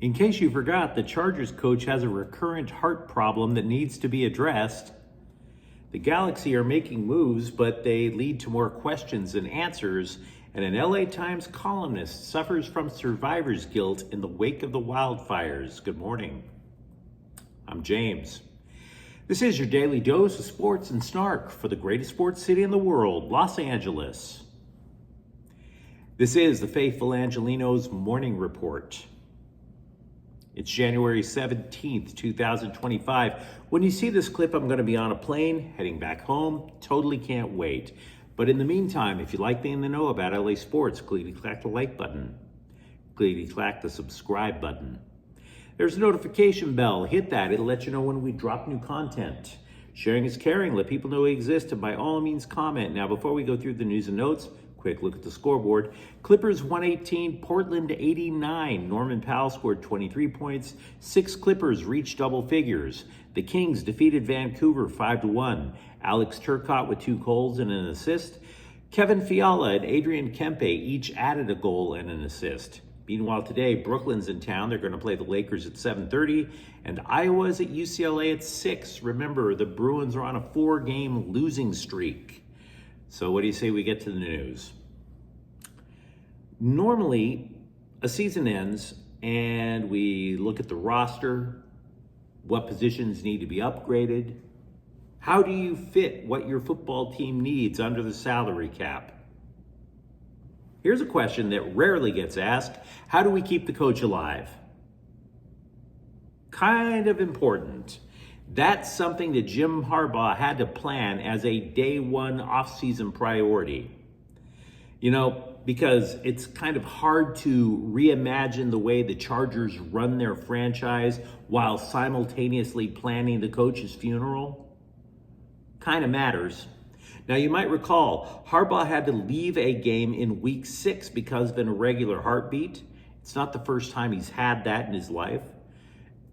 In case you forgot, the Chargers coach has a recurrent heart problem that needs to be addressed. The Galaxy are making moves, but they lead to more questions than answers, and an LA Times columnist suffers from survivor's guilt in the wake of the wildfires. Good morning. I'm James. This is your daily dose of sports and snark for the greatest sports city in the world, Los Angeles. This is the faithful Angelenos morning report. It's January 17th, 2025. When you see this clip, I'm going to be on a plane heading back home. Totally can't wait. But in the meantime, if you like being in the know about LA sports, clickety-clack the like button. Clickety-clack the subscribe button. There's a notification bell. Hit that. It'll let you know when we drop new content. Sharing is caring. Let people know we exist, and by all means, comment. Now, before we go through the news and notes, quick look at the scoreboard. Clippers 118, Portland 89. Norman Powell scored 23 points. 6 Clippers reached double figures. The Kings defeated Vancouver 5-1. Alex Turcotte with 2 goals and an assist. Kevin Fiala and Adrian Kempe each added a goal and an assist. Meanwhile, today, Brooklyn's in town. They're going to play the Lakers at 7:30, and Iowa's at UCLA at 6. Remember, the Bruins are on a 4-game losing streak. So what do you say we get to the news? Normally, a season ends, and we look at the roster, what positions need to be upgraded. How do you fit what your football team needs under the salary cap? Here's a question that rarely gets asked. How do we keep the coach alive? Kind of important. That's something that Jim Harbaugh had to plan as a day one offseason priority. Because it's kind of hard to reimagine the way the Chargers run their franchise while simultaneously planning the coach's funeral. Kind of matters. Now, you might recall, Harbaugh had to leave a game in week 6 because of an irregular heartbeat. It's not the first time he's had that in his life.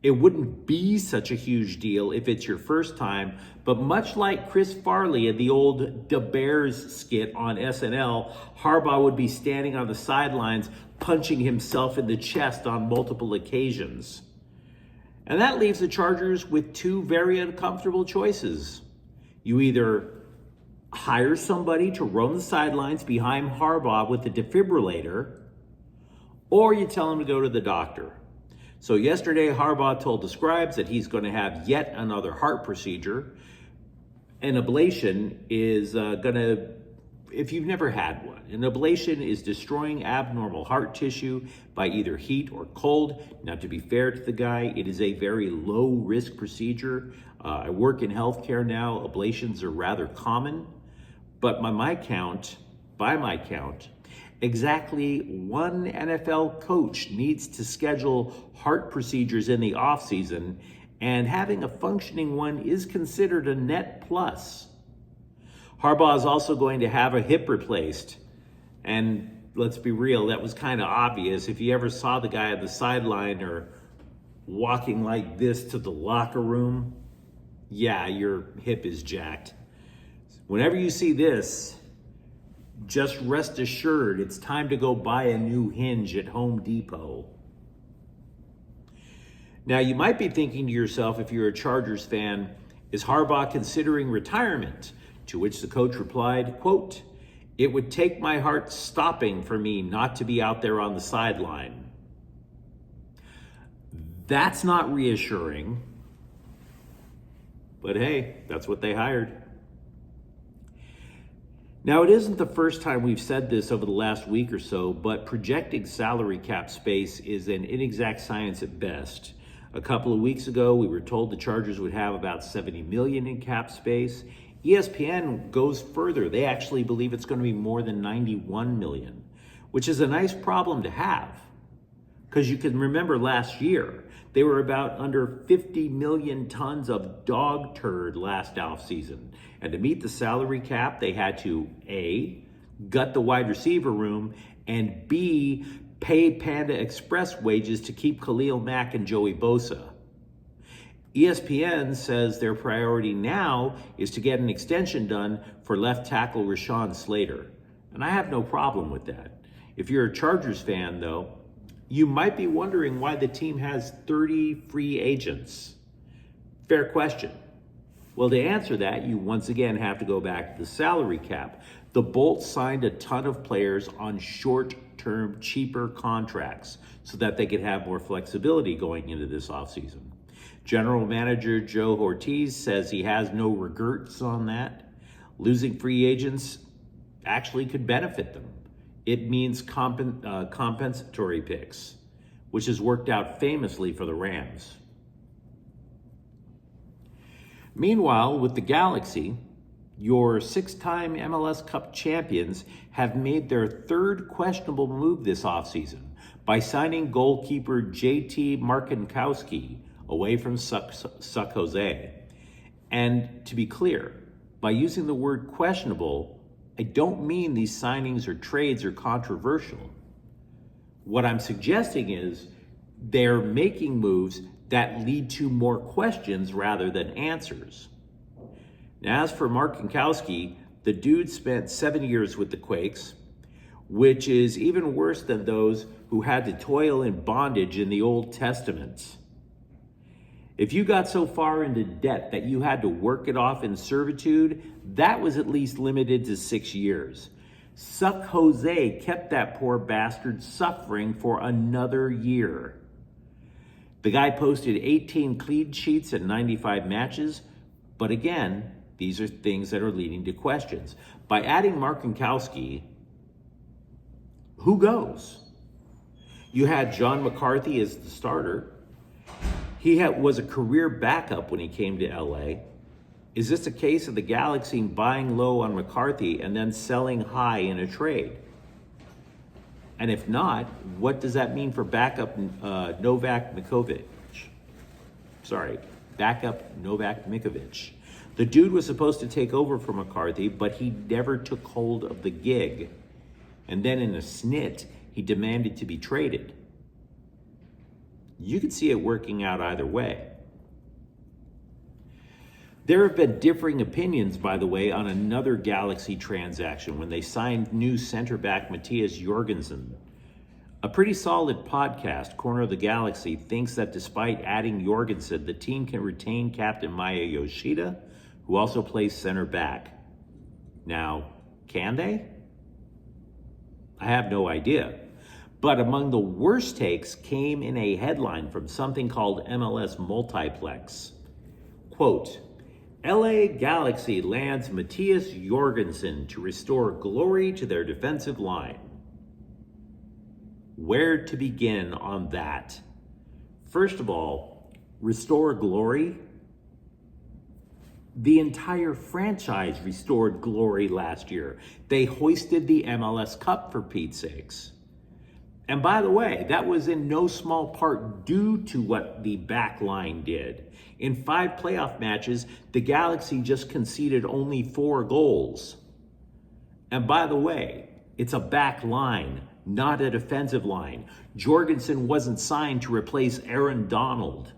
It wouldn't be such a huge deal if it's your first time, but much like Chris Farley in the old The Bears skit on SNL, Harbaugh would be standing on the sidelines punching himself in the chest on multiple occasions. And that leaves the Chargers with 2 very uncomfortable choices. You either hire somebody to roam the sidelines behind Harbaugh with a defibrillator, or you tell him to go to the doctor. So yesterday, Harbaugh told the scribes that he's going to have yet another heart procedure. An ablation is if you've never had one, an ablation is destroying abnormal heart tissue by either heat or cold. Now, to be fair to the guy, it is a very low-risk procedure. I work in healthcare now. Ablations are rather common. But by my count, exactly 1 NFL coach needs to schedule heart procedures in the offseason, and having a functioning one is considered a net plus. Harbaugh is also going to have a hip replaced. And let's be real, that was kind of obvious. If you ever saw the guy at the sideline or walking like this to the locker room, yeah, your hip is jacked. Whenever you see this, just rest assured it's time to go buy a new hinge at Home Depot. Now, you might be thinking to yourself, if you're a Chargers fan, is Harbaugh considering retirement? To which the coach replied, quote, "It would take my heart stopping for me not to be out there on the sideline." That's not reassuring, but hey, that's what they hired. Now, it isn't the first time we've said this over the last week or so, but projecting salary cap space is an inexact science at best. A couple of weeks ago, we were told the Chargers would have about $70 million in cap space. ESPN goes further. They actually believe it's going to be more than $91 million, which is a nice problem to have. Because you can remember last year, they were about under 50 million tons of dog turd last offseason. And to meet the salary cap, they had to A, gut the wide receiver room, and B, pay Panda Express wages to keep Khalil Mack and Joey Bosa. ESPN says their priority now is to get an extension done for left tackle Rashawn Slater. And I have no problem with that. If you're a Chargers fan, though, You might be wondering why the team has 30 free agents. Fair question. Well, to answer that, you once again have to go back to the salary cap. The Bolts signed a ton of players on short-term, cheaper contracts so that they could have more flexibility going into this offseason. General Manager Joe Ortiz says he has no regrets on that. Losing free agents actually could benefit them. It means compensatory picks, which has worked out famously for the Rams. Meanwhile, with the Galaxy, your 6-time MLS Cup champions have made their third questionable move this offseason by signing goalkeeper JT Marcinkowski away from Suck Jose. And to be clear, by using the word questionable, I don't mean these signings or trades are controversial. What I'm suggesting is they're making moves that lead to more questions rather than answers. Now, as for Marcinkowski, the dude spent 7 years with the Quakes, which is even worse than those who had to toil in bondage in the Old Testament. If you got so far into debt that you had to work it off in servitude, that was at least limited to 6 years. Suck Jose kept that poor bastard suffering for another year. The guy posted 18 clean sheets in 95 matches, but again, these are things that are leading to questions. By adding Marcinkowski, who goes? You had John McCarthy as the starter. He was a career backup when he came to LA. Is this a case of the Galaxy buying low on McCarthy and then selling high in a trade? And if not, what does that mean for backup Novak Mikovic? Backup Novak Mikovic. The dude was supposed to take over for McCarthy, but he never took hold of the gig. And then in a snit, he demanded to be traded. You could see it working out either way. There have been differing opinions, by the way, on another Galaxy transaction when they signed new center back Matthias Jorgensen. A pretty solid podcast, Corner of the Galaxy, thinks that despite adding Jorgensen, the team can retain captain Maya Yoshida, who also plays center back. Now, can they? I have no idea. But among the worst takes came in a headline from something called MLS Multiplex. Quote, LA Galaxy lands Matthias Jorgensen to restore glory to their defensive line. Where to begin on that? First of all, restore glory? The entire franchise restored glory last year. They hoisted the MLS Cup, for Pete's sakes. And by the way, that was in no small part due to what the back line did. In 5 playoff matches, the Galaxy just conceded only 4 goals. And by the way, it's a back line, not a defensive line. Jorgensen wasn't signed to replace Aaron Donald.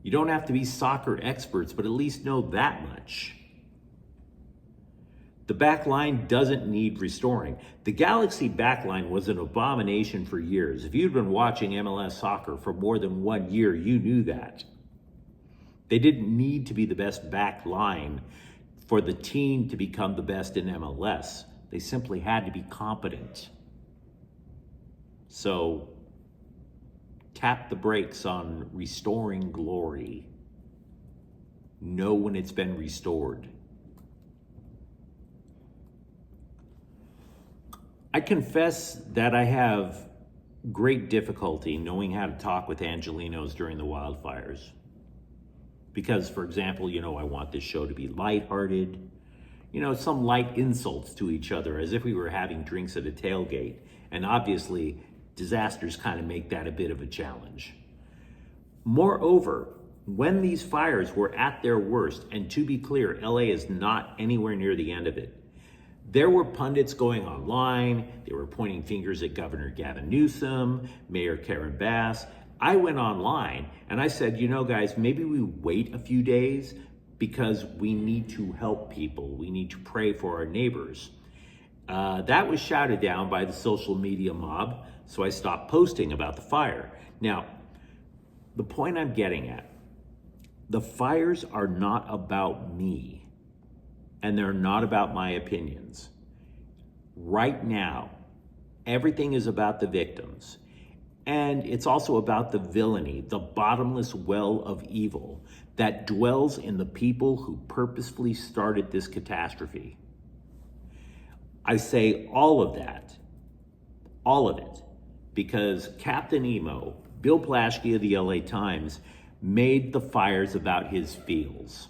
You don't have to be soccer experts, but at least know that much. The back line doesn't need restoring. The Galaxy back line was an abomination for years. If you'd been watching MLS soccer for more than 1 year, you knew that. They didn't need to be the best back line for the team to become the best in MLS. They simply had to be competent. So, tap the brakes on restoring glory. Know when it's been restored. I confess that I have great difficulty knowing how to talk with Angelenos during the wildfires. Because, for example, I want this show to be lighthearted. Some light insults to each other as if we were having drinks at a tailgate. And obviously, disasters kind of make that a bit of a challenge. Moreover, when these fires were at their worst, and to be clear, LA is not anywhere near the end of it, there were pundits going online. They were pointing fingers at Governor Gavin Newsom, Mayor Karen Bass. I went online and I said, guys, maybe we wait a few days because we need to help people. We need to pray for our neighbors. That was shouted down by the social media mob. so I stopped posting about the fire. Now, the point I'm getting at, the fires are not about me, and they're not about my opinions. Right now, everything is about the victims. And it's also about the villainy, the bottomless well of evil that dwells in the people who purposefully started this catastrophe. I say all of it, because Captain Emo, Bill Plaschke of the LA Times, made the fires about his feels.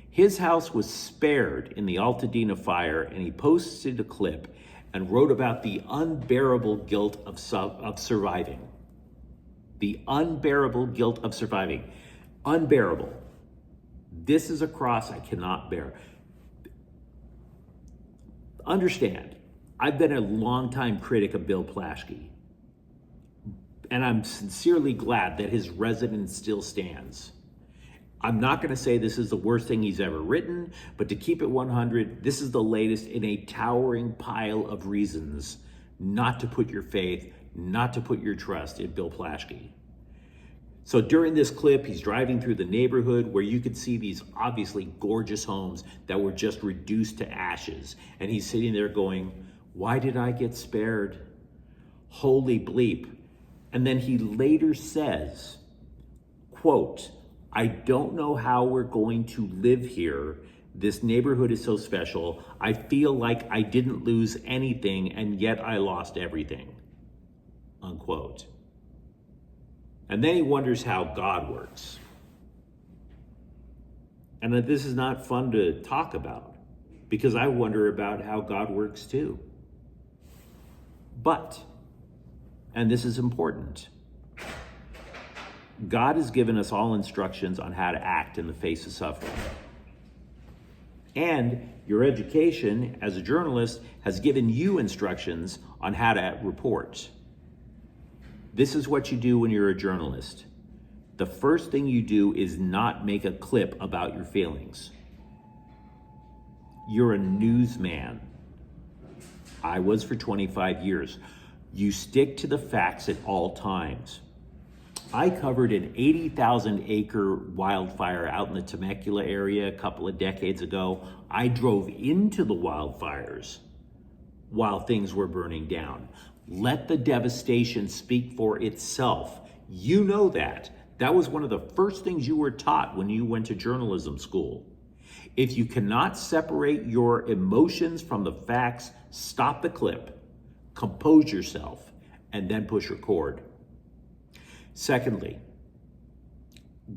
His house was spared in the Altadena fire, and he posted a clip and wrote about the unbearable guilt of surviving. The unbearable guilt of surviving. Unbearable. This is a cross I cannot bear. Understand, I've been a longtime critic of Bill Plaschke, and I'm sincerely glad that his residence still stands. I'm not going to say this is the worst thing he's ever written, but to keep it 100, this is the latest in a towering pile of reasons not to put your faith, not to put your trust in Bill Plaschke. So during this clip, he's driving through the neighborhood where you could see these obviously gorgeous homes that were just reduced to ashes. And he's sitting there going, "Why did I get spared? Holy bleep." And then he later says, quote, "I don't know how we're going to live here. This neighborhood is so special. I feel like I didn't lose anything, and yet I lost everything," unquote. And then he wonders how God works. And that this is not fun to talk about, because I wonder about how God works too. But, and this is important, God has given us all instructions on how to act in the face of suffering. And your education as a journalist has given you instructions on how to report. This is what you do when you're a journalist. The first thing you do is not make a clip about your feelings. You're a newsman. I was for 25 years. You stick to the facts at all times. I covered an 80,000 acre wildfire out in the Temecula area a couple of decades ago. I drove into the wildfires while things were burning down. Let the devastation speak for itself. You know that. That was one of the first things you were taught when you went to journalism school. If you cannot separate your emotions from the facts, stop the clip, compose yourself, and then push record. Secondly,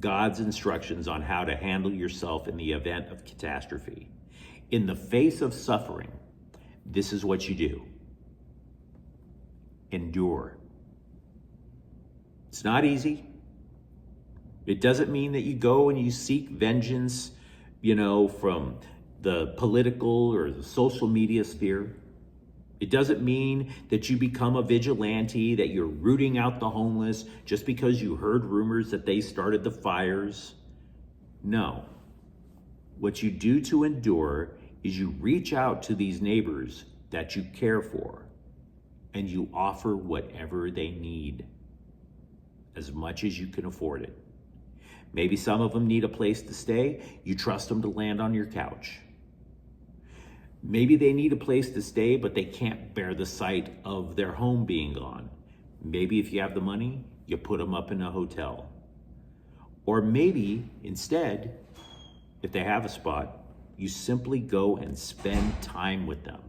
God's instructions on how to handle yourself in the event of catastrophe. In the face of suffering, this is what you do. Endure. It's not easy. It doesn't mean that you go and you seek vengeance, from the political or the social media sphere. It doesn't mean that you become a vigilante, that you're rooting out the homeless just because you heard rumors that they started the fires. No. What you do to endure is you reach out to these neighbors that you care for, and you offer whatever they need, as much as you can afford it. Maybe some of them need a place to stay. You trust them to land on your couch. Maybe they need a place to stay, but they can't bear the sight of their home being gone. Maybe if you have the money, you put them up in a hotel. Or maybe instead, if they have a spot, you simply go and spend time with them.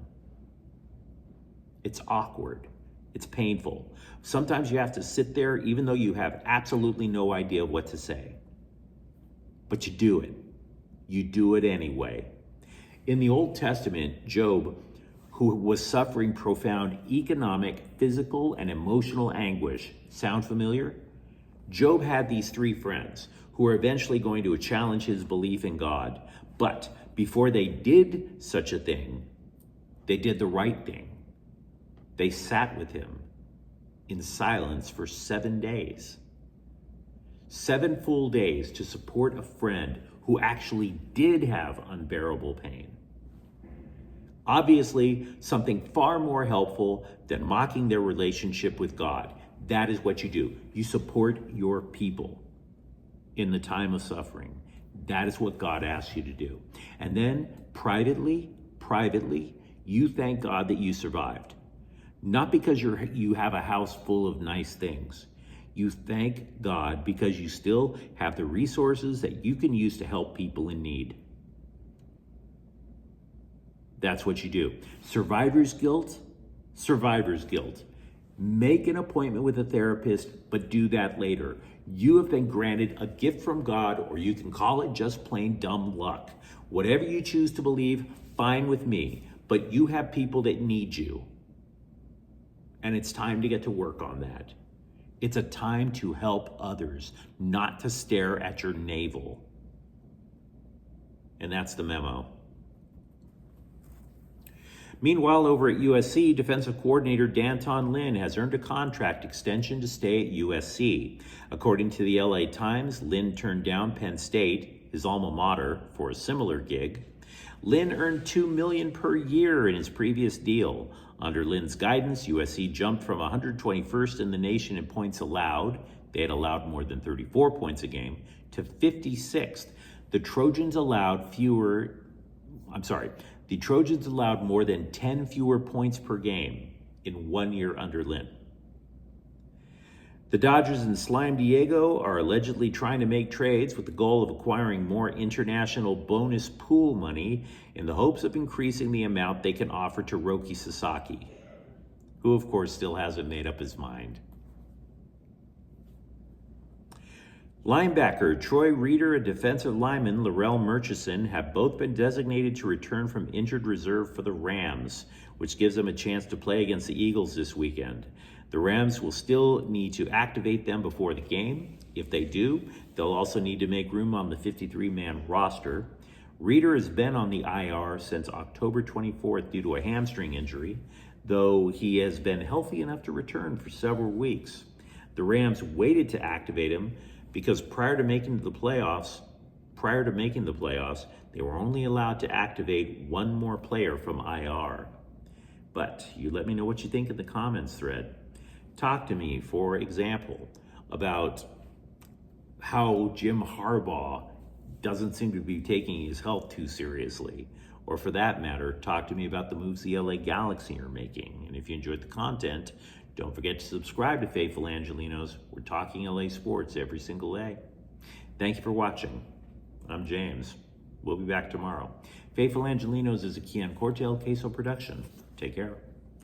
It's awkward. It's painful. Sometimes you have to sit there even though you have absolutely no idea what to say. But you do it. You do it anyway. In the Old Testament, Job, who was suffering profound economic, physical, and emotional anguish, sound familiar? Job had these three friends who were eventually going to challenge his belief in God. But before they did such a thing, they did the right thing. They sat with him in silence for 7 days. 7 full days to support a friend who actually did have unbearable pain. Obviously, something far more helpful than mocking their relationship with God. That is what you do. You support your people in the time of suffering. That is what God asks you to do. And then privately, you thank God that you survived. Not because you have a house full of nice things. You thank God because you still have the resources that you can use to help people in need. That's what you do. Survivor's guilt. Make an appointment with a therapist, but do that later. You have been granted a gift from God, or you can call it just plain dumb luck. Whatever you choose to believe, fine with me. But you have people that need you. And it's time to get to work on that. It's a time to help others, not to stare at your navel. And that's the memo. Meanwhile, over at USC, defensive coordinator D'Anton Lynn has earned a contract extension to stay at USC. According to the LA Times, Lynn turned down Penn State, his alma mater, for a similar gig. Lynn earned $2 million per year in his previous deal. Under Lynn's guidance, USC jumped from 121st in the nation in points allowed. They had allowed more than 34 points a game, to 56th. The Trojans allowed more than 10 fewer points per game in 1 year under Lynn. The Dodgers and Slime Diego are allegedly trying to make trades with the goal of acquiring more international bonus pool money in the hopes of increasing the amount they can offer to Roki Sasaki, who of course still hasn't made up his mind. Linebacker Troy Reeder and defensive lineman Larrell Murchison have both been designated to return from injured reserve for the Rams, which gives them a chance to play against the Eagles this weekend. The Rams will still need to activate them before the game. If they do, they'll also need to make room on the 53-man roster. Reeder has been on the IR since October 24th due to a hamstring injury, though he has been healthy enough to return for several weeks. The Rams waited to activate him because prior to making the playoffs, they were only allowed to activate one more player from IR. But you let me know what you think in the comments thread. Talk to me, for example, about how Jim Harbaugh doesn't seem to be taking his health too seriously. Or for that matter, talk to me about the moves the LA Galaxy are making. And if you enjoyed the content, don't forget to subscribe to Faithful Angelenos. We're talking LA sports every single day. Thank you for watching. I'm James. We'll be back tomorrow. Faithful Angelenos is a Kian Cortel Queso production. Take care.